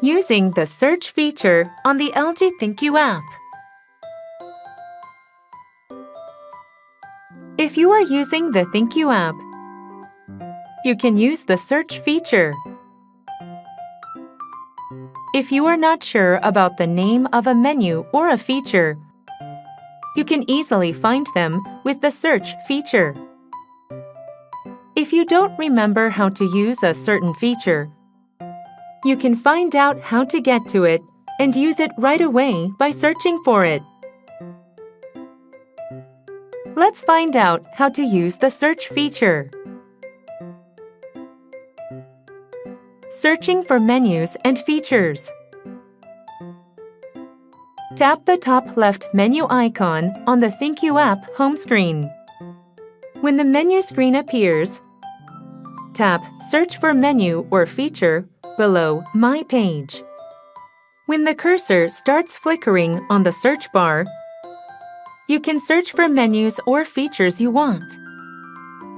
Using the search feature on the LG ThinQ app. If you are using the ThinQ app, you can use the search feature. If you are not sure about the name of a menu or a feature, you can easily find them with the search feature. If you don't remember how to use a certain feature, you can find out how to get to it and use it right away by searching for it. Let's find out how to use the search feature. Searching for menus and features. Tap the top left menu icon on the ThinQ app home screen. When the menu screen appears, tap Search for Menu or Feature below My Page. When the cursor starts flickering on the search bar, you can search for menus or features you want.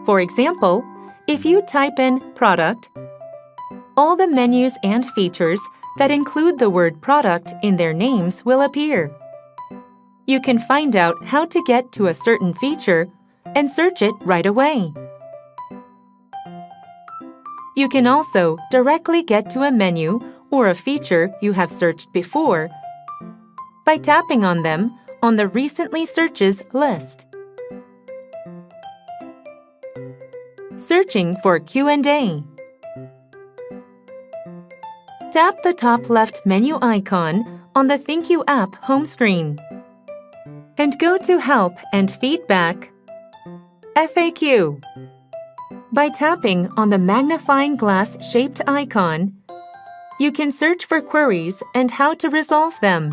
For example, if you type in Product, all the menus and features that include the word product in their names will appear. You can find out how to get to a certain feature and search it right away. You can also directly get to a menu or a feature you have searched before by tapping on them on the Recently Searches list. Searching for Q&A. Tap the top left menu icon on the ThinQ app home screen and go to Help and Feedback, FAQ. By tapping on the magnifying glass-shaped icon, you can search for queries and how to resolve them.